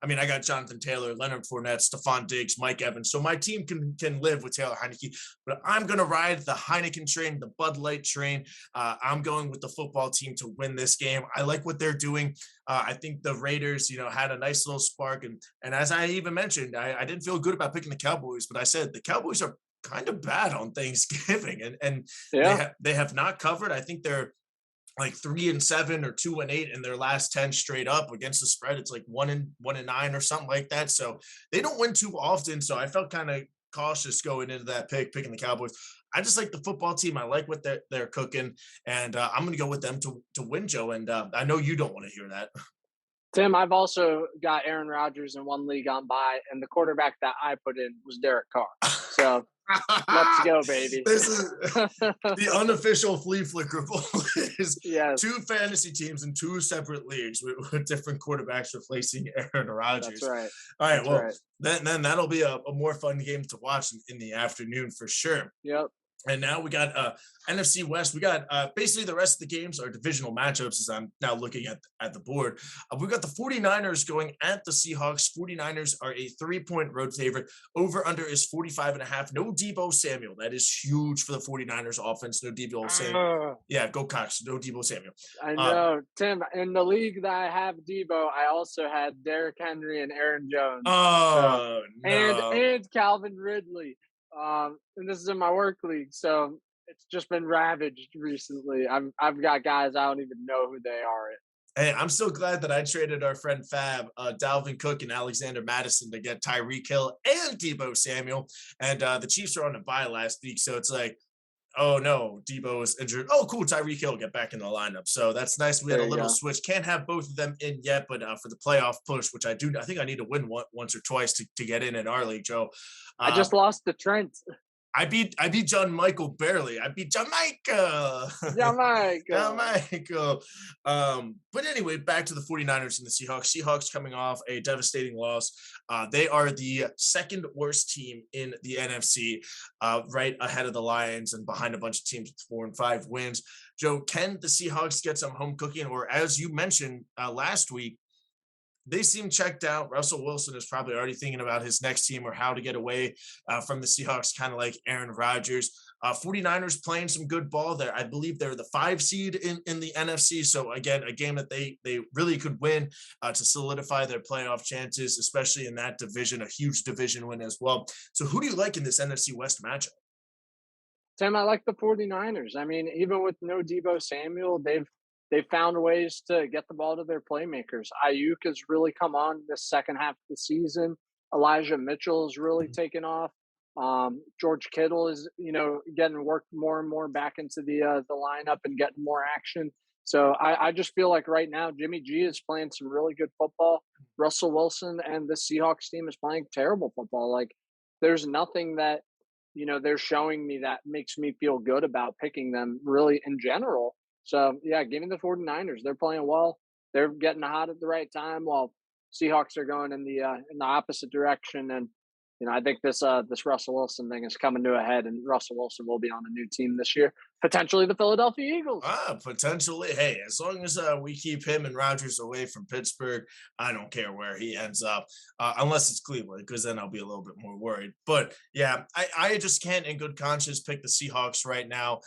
got Jonathan Taylor, Leonard Fournette, Stephon Diggs, Mike Evans. So my team can live with Taylor Heineke, but I'm going to ride the Heineken train, the Bud Light train. I'm going with the football team to win this game. I like what they're doing. I think the Raiders, had a nice little spark, and as I even mentioned, I didn't feel good about picking the Cowboys, but I said the Cowboys are kind of bad on Thanksgiving, and Yeah. they have not covered. I think they're like 3-7 or 2-8 in their last 10 straight up against the spread. It's like 1-9 or something like that. So they don't win too often. So I felt kind of cautious going into that picking the Cowboys. I just like the football team. I like what they're cooking, and I'm going to go with them to win, Joe. And I know you don't want to hear that. Tim, I've also got Aaron Rodgers in one league on by, and the quarterback that I put in was Derek Carr. So let's go, baby. This is the unofficial Flea Flicker Bowl is Yes, 2 fantasy teams in 2 separate leagues with different quarterbacks replacing Aaron that's Rodgers. right. All right, That's well, right. then that'll be a more fun game to watch in the afternoon for sure. Yep. And now we got NFC West. We got basically the rest of the games are divisional matchups as I'm now looking at the board. We've got the 49ers going at the Seahawks. 49ers are a 3-point road favorite. Over under is 45.5. No Deebo Samuel. That is huge for the 49ers offense. No Deebo Samuel. Ah, Yeah, go Cox. No Deebo Samuel. I Um, know, Tim. In the league that I have Debo, I also had Derrick Henry and Aaron Jones. So, oh, no. and Calvin Ridley. And this is in my work league, so it's just been ravaged recently. I've got guys I don't even know who they are. Hey, I'm so glad that I traded our friend Fab, Dalvin Cook, and Alexander Madison to get Tyreek Hill and Deebo Samuel. And the Chiefs are on a bye last week, so it's like, oh no, Debo is injured. Oh, cool, Tyreek Hill get back in the lineup. So that's nice. We had a There you little go. switch. Can't have both of them in yet, but for the playoff push, which I do, I think I need to win once or twice to get in our league, Joe. I Uh, just lost to Trent. I beat John Michael barely. I beat Jamaica. Jamaica. Jamaica. But anyway, back to the 49ers and the Seahawks. Seahawks coming off a devastating loss. They are the second worst team in the NFC, right ahead of the Lions and behind a bunch of teams with 4 and 5 wins. Joe, can the Seahawks get some home cooking? Or as you mentioned last week, they seem checked out. Russell Wilson is probably already thinking about his next team or how to get away from the Seahawks, kind of like Aaron Rodgers. 49ers playing some good ball there. I believe they're the 5 seed in the NFC. So again, a game that they really could win to solidify their playoff chances, especially in that division, a huge division win as well. So who do you like in this NFC West matchup? Tim, I like the 49ers. I mean, even with no Debo Samuel, they've found ways to get the ball to their playmakers. Ayuk has really come on this second half of the season. Elijah Mitchell has really taken off. George Kittle is, getting worked more and more back into the lineup and getting more action. So I just feel like right now Jimmy G is playing some really good football. Russell Wilson and the Seahawks team is playing terrible football. Like, there's nothing that they're showing me that makes me feel good about picking them really in general. So, yeah, give me the 49ers. They're playing well. They're getting hot at the right time while Seahawks are going in the opposite direction. And I think this Russell Wilson thing is coming to a head, and Russell Wilson will be on a new team this year, potentially the Philadelphia Eagles. Potentially. Hey, as long as we keep him and Rodgers away from Pittsburgh, I don't care where he ends up, unless it's Cleveland, because then I'll be a little bit more worried. But yeah, I just can't in good conscience pick the Seahawks right now.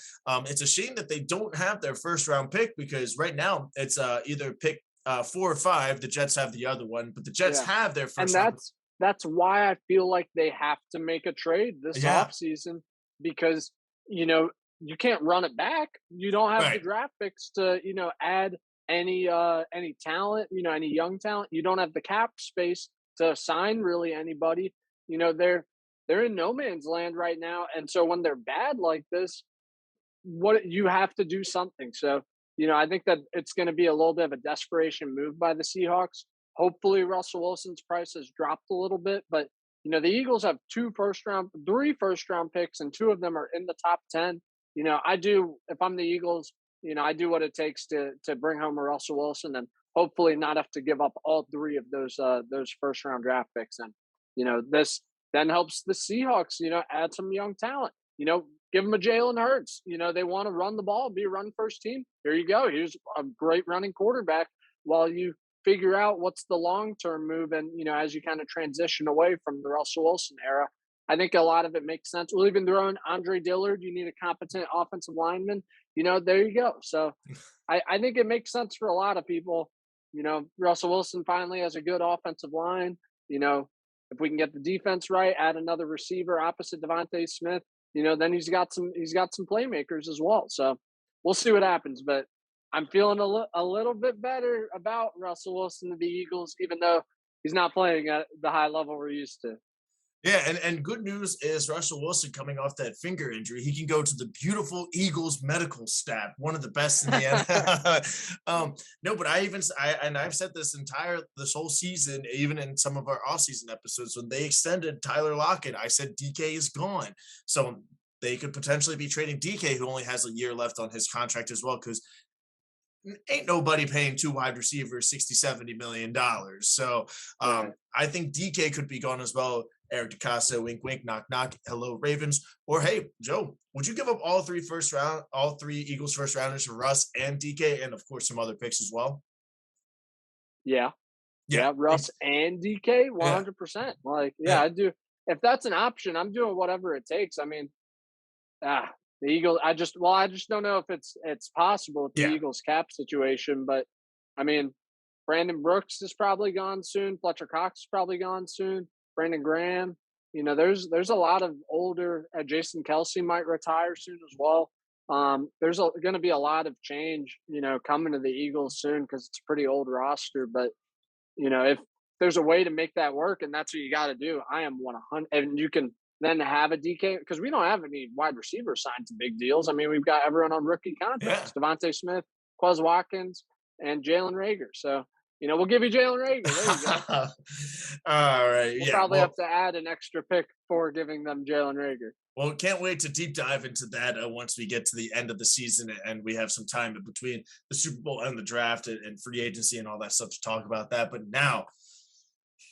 It's a shame that they don't have their first round pick, because right now it's either pick 4 or 5. The Jets have the other one, but the Jets Yeah. have their And first round. that's why I feel like they have to make a trade this Yeah, offseason because, you know, you can't run it back. You don't have the right. draft picks to, add any talent, any young talent. You don't have the cap space to sign really anybody. They're in no man's land right now. And so when they're bad like this, what you have to do something. So, I think that it's going to be a little bit of a desperation move by the Seahawks. Hopefully, Russell Wilson's price has dropped a little bit, but the Eagles have 3 first round picks, and 2 of them are in the top 10. I do if I'm the Eagles, I do what it takes to bring home a Russell Wilson, and hopefully not have to give up all 3 of those first round draft picks. And this then helps the Seahawks, add some young talent. Give them a Jalen Hurts. They want to run the ball, be a run first team. Here you go. Here's a great running quarterback while you figure out what's the long term move. And, as you kind of transition away from the Russell Wilson era, I think a lot of it makes sense. We'll even throw in Andre Dillard. You need a competent offensive lineman. There you go. So I think it makes sense for a lot of people. Russell Wilson finally has a good offensive line. If we can get the defense right, add another receiver opposite Devontae Smith, then he's got some playmakers as well. So we'll see what happens. But I'm feeling a little bit better about Russell Wilson to the Eagles, even though he's not playing at the high level we're used to. Yeah, and good news is Russell Wilson coming off that finger injury. He can go to the beautiful Eagles medical staff, one of the best in the NFL. No, but I've said this whole season, even in some of our off-season episodes, when they extended Tyler Lockett, I said DK is gone. So they could potentially be trading DK, who only has a year left on his contract as well, because ain't nobody paying 2 wide receivers 60, $70 million. So Right. I think DK could be gone as well. Eric DeCosta, wink, wink, knock, knock. Hello, Ravens. Or hey, Joe, would you give up all 3 Eagles first rounders for Russ and DK, and of course some other picks as well? Yeah. Yeah, Yeah. Russ and DK, yeah, 100%. Like, yeah, yeah, I do. If that's an option, I'm doing whatever it takes. I mean, the Eagles. I just don't know if it's possible with the yeah. Eagles cap situation. But I mean, Brandon Brooks is probably gone soon. Fletcher Cox is probably gone soon. Brandon Graham. There's a lot of older. Jason Kelsey might retire soon as well. There's going to be a lot of change, coming to the Eagles soon because it's a pretty old roster. But if there's a way to make that work, and that's what you got to do, I am 100. And you can then have a DK because we don't have any wide receiver signed to big deals. I mean, we've got everyone on rookie Yeah. contracts: Devontae Smith, Quez Watkins, and Jalen Rager. So we'll give you Jalen Rager. There you go. All right. We'll Yeah. probably Well, have to add an extra pick for giving them Jalen Rager. well, can't wait to deep dive into that once we get to the end of the season and we have some time in between the Super Bowl and the draft and free agency and all that stuff to talk about that. But now,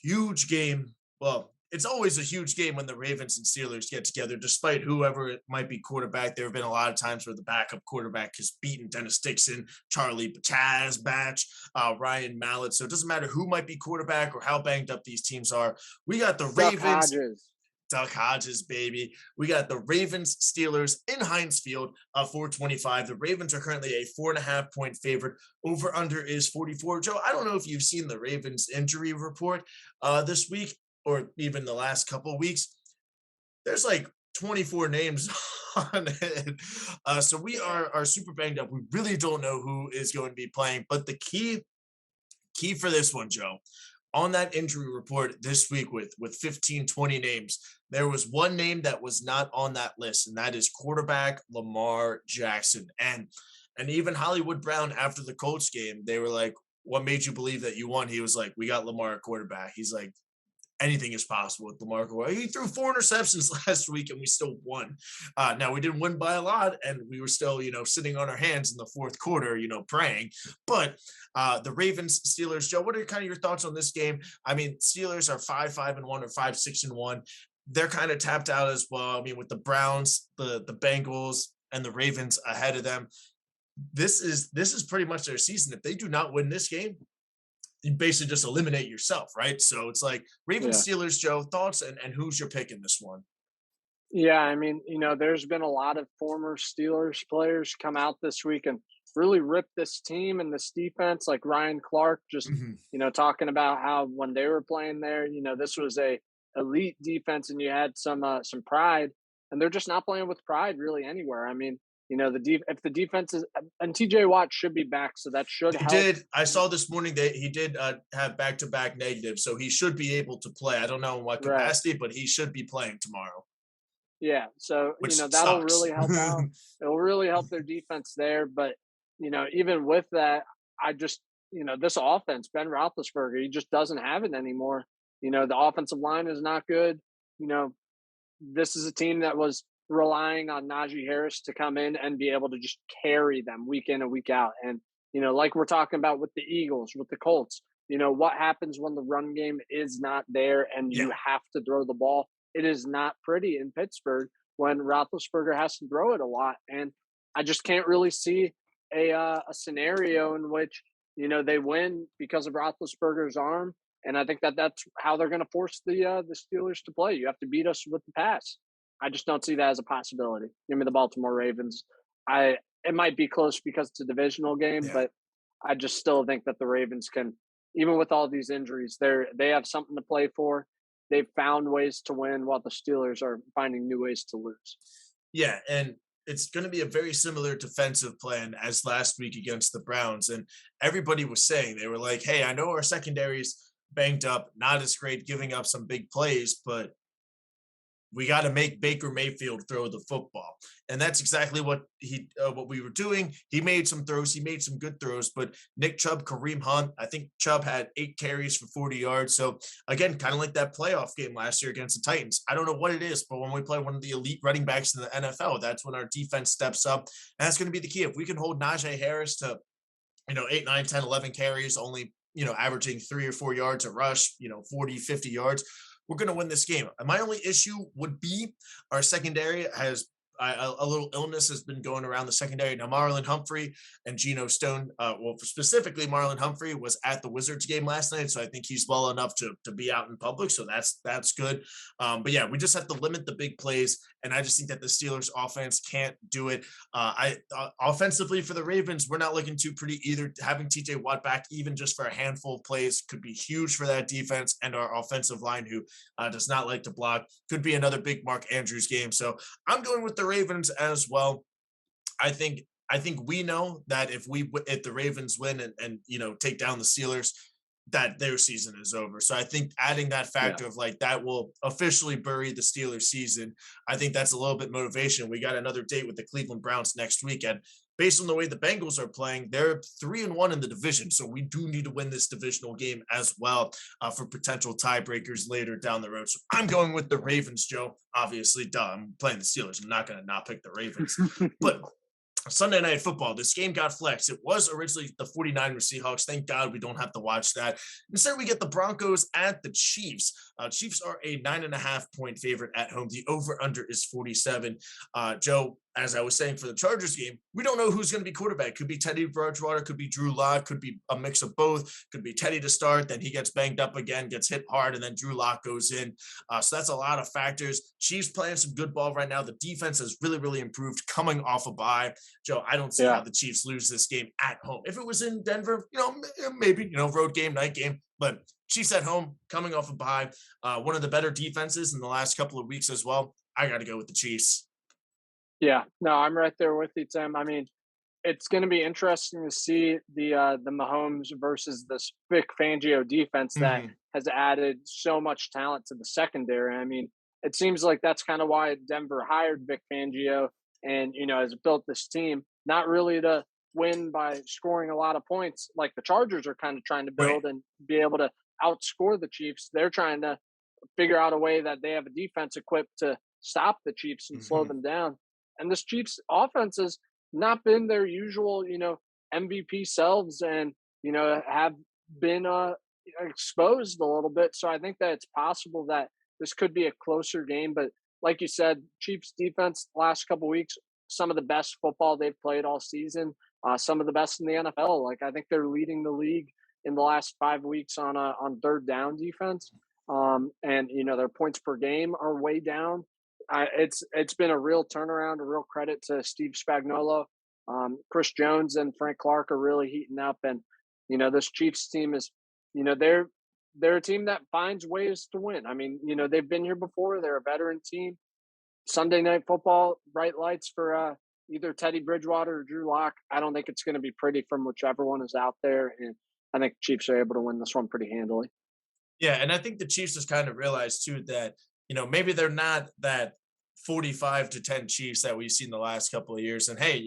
huge game. Well, it's always a huge game when the Ravens and Steelers get together, despite whoever it might be quarterback. There have been a lot of times where the backup quarterback has beaten Dennis Dixon, Charlie Chaz Batch, Ryan Mallett. So it doesn't matter who might be quarterback or how banged up these teams are. We got the Duck Ravens. Hodges. Duck Hodges, baby. We got the Ravens Steelers in Heinz Field, 425. The Ravens are currently a 4.5-point favorite. Over under is 44. Joe, I don't know if you've seen the Ravens injury report this week or even the last couple of weeks. There's like 24 names on it. So we are super banged up. We really don't know who is going to be playing. But the key for this one, Joe, on that injury report this week with 15, 20 names, there was one name that was not on that list, and that is quarterback Lamar Jackson. And even Hollywood Brown, after the Colts game, they were like, what made you believe that you won? He was like, we got Lamar at quarterback. He's like, anything is possible with Lamar Jackson. He threw 4 interceptions last week and we still won. Now we didn't win by a lot, and we were still, sitting on our hands in the fourth quarter, praying. But the Ravens Steelers, Joe, what are kind of your thoughts on this game? I mean, Steelers are 5-5-1 or 5-6-1. They're kind of tapped out as well. I mean, with the Browns, the Bengals, and the Ravens ahead of them, this is pretty much their season. If they do not win this game, you basically just eliminate yourself, right? So it's like Ravens Yeah. Steelers, Joe, thoughts and who's your pick in this one? Yeah, I mean, there's been a lot of former Steelers players come out this week and really rip this team and this defense, like Ryan Clark, just Mhm. talking about how when they were playing there, this was a elite defense and you had some pride, and they're just not playing with pride really anywhere. I mean, if the defense is, and TJ Watt should be back, so that should They help. did. I saw this morning that he did have back-to-back negatives, so he should be able to play. I don't know in what Right. capacity, but he should be playing tomorrow, Yeah, so, which that'll sucks. really help out. It'll really help their defense there, but, even with that, I just this offense, Ben Roethlisberger, he just doesn't have it anymore. The offensive line is not good. You know, this is a team that was relying on Najee Harris to come in and be able to just carry them week in and week out. And, like we're talking about with the Eagles, with the Colts, what happens when the run game is not there and Yeah. you have to throw the ball? It is not pretty in Pittsburgh when Roethlisberger has to throw it a lot. And I just can't really see a scenario in which, they win because of Roethlisberger's arm. And I think that that's how they're going to force the Steelers to play. You have to beat us with the pass. I just don't see that as a possibility. Give me the Baltimore Ravens. It might be close because it's a divisional game, Yeah. but I just still think that the Ravens can, even with all these injuries, they have something to play for. They've found ways to win while the Steelers are finding new ways to lose. Yeah, and it's going to be a very similar defensive plan as last week against the Browns. And everybody was saying, they were like, hey, I know our secondary's banged up, not as great, giving up some big plays, but we got to make Baker Mayfield throw the football, and that's exactly what we were doing. He made some throws, he made some good throws, but Nick Chubb, Kareem Hunt, I think Chubb had 8 carries for 40 yards. So again, kind of like that playoff game last year against the Titans. I don't know what it is, but when we play one of the elite running backs in the NFL, that's when our defense steps up, and that's going to be the key. If we can hold Najee Harris to 8, 9, 10, 11 carries, only averaging 3 or 4 yards a rush, 40, 50 yards, we're going to win this game. My only issue would be our secondary has a little illness has been going around the secondary. Now, Marlon Humphrey and Geno Stone, well, specifically Marlon Humphrey was at the Wizards game last night, so I think he's well enough to be out in public, so that's good. But yeah, we just have to limit the big plays, and I just think that the Steelers offense can't do it. Offensively for the Ravens, we're not looking too pretty either. Having TJ Watt back, even just for a handful of plays, could be huge for that defense and our offensive line, who does not like to block. Could be another big Mark Andrews game. So I'm going with the Ravens as well. I think we know that if the Ravens win and take down the Steelers, that their season is over. So I think adding that Yeah. factor of like that will officially bury the Steelers season. I think that's a little bit motivation. We got another date with the Cleveland Browns next weekend. Based on the way the Bengals are playing, they're 3-1 in the division. So we do need to win this divisional game as well for potential tiebreakers later down the road. So I'm going with the Ravens, Joe. Obviously, duh, I'm playing the Steelers. I'm not going to not pick the Ravens. But Sunday Night Football, this game got flexed. It was originally the 49ers Seahawks. Thank God we don't have to watch that. Instead, we get the Broncos at the Chiefs. Chiefs are a 9.5-point favorite at home. The over-under is 47. Joe, as I was saying for the Chargers game, we don't know who's going to be quarterback. Could be Teddy Bridgewater, could be Drew Lock, could be a mix of both. Could be Teddy to start, then he gets banged up again, gets hit hard, and then Drew Lock goes in. So that's a lot of factors. Chiefs playing some good ball right now. The defense has really, really improved coming off a bye. Joe, I don't see how Yeah. the Chiefs lose this game at home. If it was in Denver, maybe, road game, night game, but Chiefs at home, coming off a bye, one of the better defenses in the last couple of weeks as well. I got to go with the Chiefs. Yeah. No, I'm right there with you, Tim. I mean, it's going to be interesting to see the Mahomes versus this Vic Fangio defense that Mhm. has added so much talent to the secondary. I mean, it seems like that's kind of why Denver hired Vic Fangio and has built this team, not really to win by scoring a lot of points like the Chargers are kind of trying to Right. build and be able to outscore the Chiefs. They're trying to figure out a way that they have a defense equipped to stop the Chiefs and slow Mhm. them down. And this Chiefs offense has not been their usual, MVP selves, and have been exposed a little bit. So I think that it's possible that this could be a closer game. But like you said, Chiefs defense last couple weeks, some of the best football they've played all season, some of the best in the NFL. Like I think they're leading the league in the last 5 weeks on third down defense. And their points per game are way down. It's been a real turnaround, a real credit to Steve Spagnuolo. Chris Jones and Frank Clark are really heating up, and this Chiefs team is, they're a team that finds ways to win. I mean, they've been here before. They're a veteran team. Sunday Night Football, bright lights for either Teddy Bridgewater or Drew Lock. I don't think it's going to be pretty from whichever one is out there, and I think Chiefs are able to win this one pretty handily. Yeah, and I think the Chiefs just kind of realized too that, maybe they're not that 45-10 Chiefs that we've seen the last couple of years. And hey,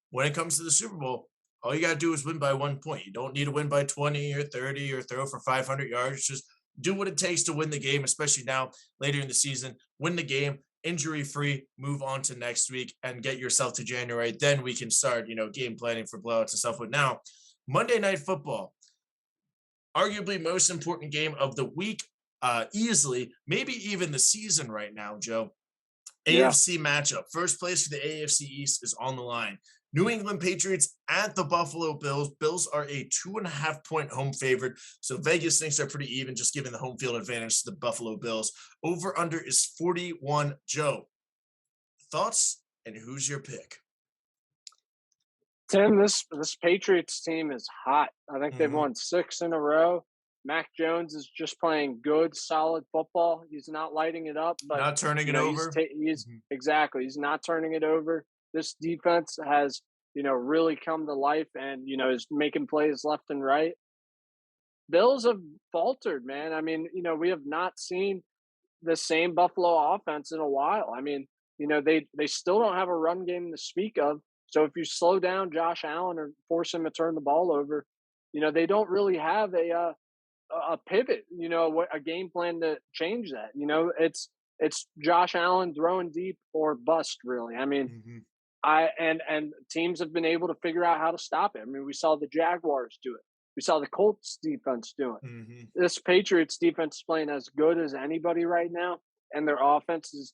when it comes to the Super Bowl, all you got to do is win by 1 point. You don't need to win by 20 or 30 or throw for 500 yards. Just do what it takes to win the game, especially now later in the season. Win the game, injury free, move on to next week and get yourself to January. Then we can start, game planning for blowouts and stuff. But now, Monday Night Football, arguably most important game of the week, easily, maybe even the season right now, Joe. Yeah. AFC matchup. First place for the AFC East is on the line. New England Patriots at the Buffalo Bills. Bills are a 2.5-point home favorite. So Vegas thinks they're pretty even, just giving the home field advantage to the Buffalo Bills. Over under is 41. Joe, thoughts and who's your pick? Tim, this Patriots team is hot. I think they've won 6 in a row. Mac Jones is just playing good, solid football. He's not lighting it up, but not turning it over. He's exactly. He's not turning it over. This defense has, really come to life, and is making plays left and right. Bills have faltered, man. I mean, we have not seen the same Buffalo offense in a while. I mean, they still don't have a run game to speak of. So if you slow down Josh Allen or force him to turn the ball over, they don't really have a pivot, a game plan to change that. It's Josh Allen throwing deep or bust, really. I mean, and teams have been able to figure out how to stop it. I mean, we saw the Jaguars do it. We saw the Colts defense do it. This Patriots defense is playing as good as anybody right now, and their offense is,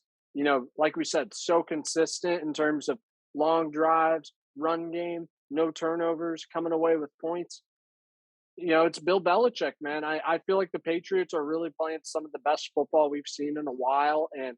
like we said, so consistent in terms of long drives, run game, no turnovers, coming away with points. It's Bill Belichick, man. I feel like the Patriots are really playing some of the best football we've seen in a while. And,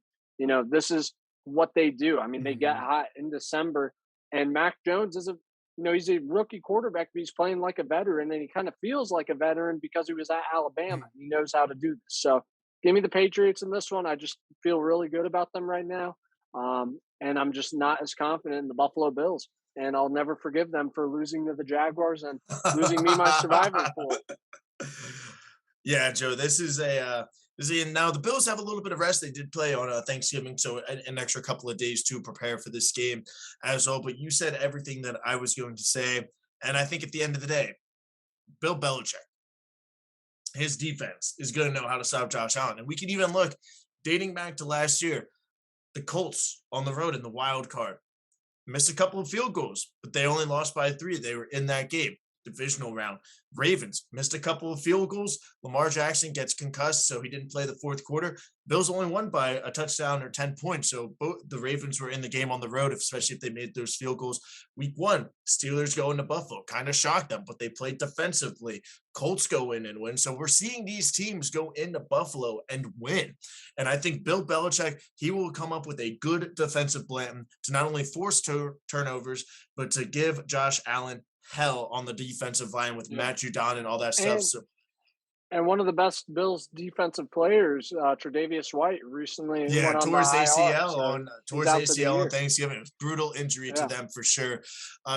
this is what they do. I mean, they get hot in December, and Mac Jones is he's a rookie quarterback, but he's playing like a veteran, and he kind of feels like a veteran because he was at Alabama. He knows how to do this. So give me the Patriots in this one. I just feel really good about them right now. And I'm just not as confident in the Buffalo Bills. And I'll never forgive them for losing to the Jaguars and losing me my survivor pool. Yeah, Joe, this is now the Bills have a little bit of rest. They did play on Thanksgiving, so an extra couple of days to prepare for this game as well. But you said everything that I was going to say. And I think at the end of the day, Bill Belichick, his defense is going to know how to stop Josh Allen. And we can even look dating back to last year, the Colts on the road in the wild card missed a couple of field goals, but they only lost by 3. They were in that game. Divisional round. Ravens missed a couple of field goals. Lamar Jackson gets concussed, so he didn't play the fourth quarter. Bills only won by a touchdown or 10 points. So both the Ravens were in the game on the road, especially if they made those field goals. Week 1, Steelers go into Buffalo. Kind of shocked them, but they played defensively. Colts go in and win. So we're seeing these teams go into Buffalo and win. And I think Bill Belichick, he will come up with a good defensive plan to not only force turnovers, but to give Josh Allen hell on the defensive line with Matt Judon and all that stuff. And one of the best Bills defensive players, Tre'Davious White, recently went on tore his ACL on Thanksgiving. It was brutal injury to them for sure.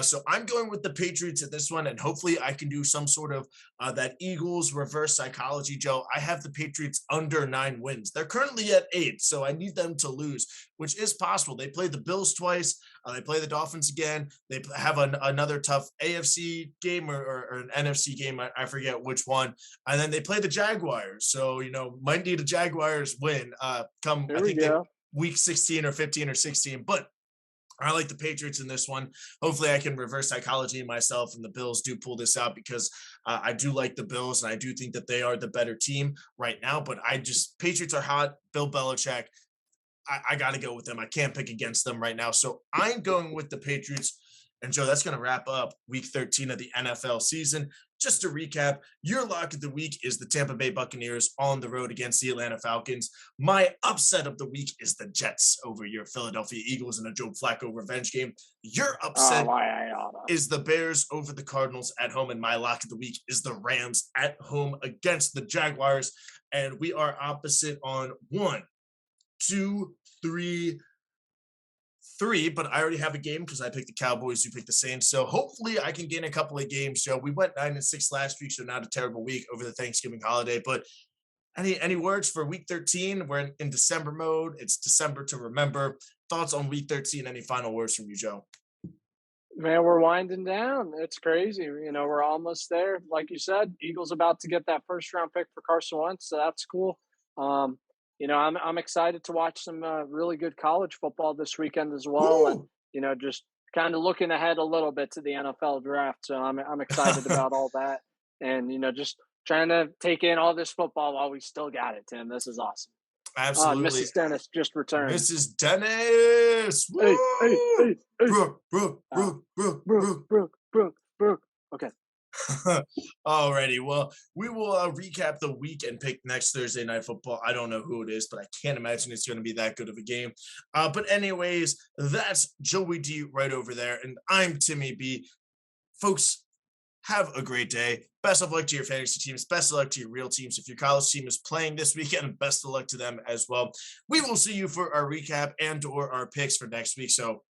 So I'm going with the Patriots at this one, and hopefully I can do some sort of that Eagles reverse psychology, Joe. I have the Patriots under 9 wins. They're currently at 8, so I need them to lose, which is possible. They played the Bills twice. They play the Dolphins again. They have another tough AFC game or an NFC game. I forget which one. And then they play the Jaguars. So, might need a Jaguars win come, There I we think they go. week 16 or 15 or 16. But I like the Patriots in this one. Hopefully, I can reverse psychology myself, and the Bills do pull this out because I do like the Bills, and I do think that they are the better team right now. But Patriots are hot. Bill Belichick, I got to go with them. I can't pick against them right now. So I'm going with the Patriots. And Joe, that's going to wrap up week 13 of the NFL season. Just to recap, your lock of the week is the Tampa Bay Buccaneers on the road against the Atlanta Falcons. My upset of the week is the Jets over your Philadelphia Eagles in a Joe Flacco revenge game. Your upset is the Bears over the Cardinals at home. And my lock of the week is the Rams at home against the Jaguars. And we are opposite on 1, 2, 3, but I already have a game because I picked the Cowboys, you picked the Saints. So hopefully I can gain a couple of games, Joe. We went 9-6 last week, so not a terrible week over the Thanksgiving holiday. But any words for week 13? We're in December mode. It's December to remember. Thoughts on week 13? Any final words from you, Joe? Man, we're winding down. It's crazy. We're almost there. Like you said, Eagles about to get that first round pick for Carson Wentz, so that's cool. I'm excited to watch some really good college football this weekend as well, Woo! and just kind of looking ahead a little bit to the NFL draft. So I'm excited about all that, and just trying to take in all this football while we still got it, Tim. This is awesome. Absolutely. Mrs. Dennis just returned. Mrs. Dennis. Hey, hey, hey, hey. Brooke. Okay. Alrighty, well, we will recap the week and pick next Thursday Night Football. I don't know who it is, but I can't imagine it's going to be that good of a game. But anyways, that's Joey D right over there, and I'm Timmy B. Folks, have a great day. Best of luck to your fantasy teams. Best of luck to your real teams. If your college team is playing this weekend, best of luck to them as well. We will see you for our recap and or our picks for next week. So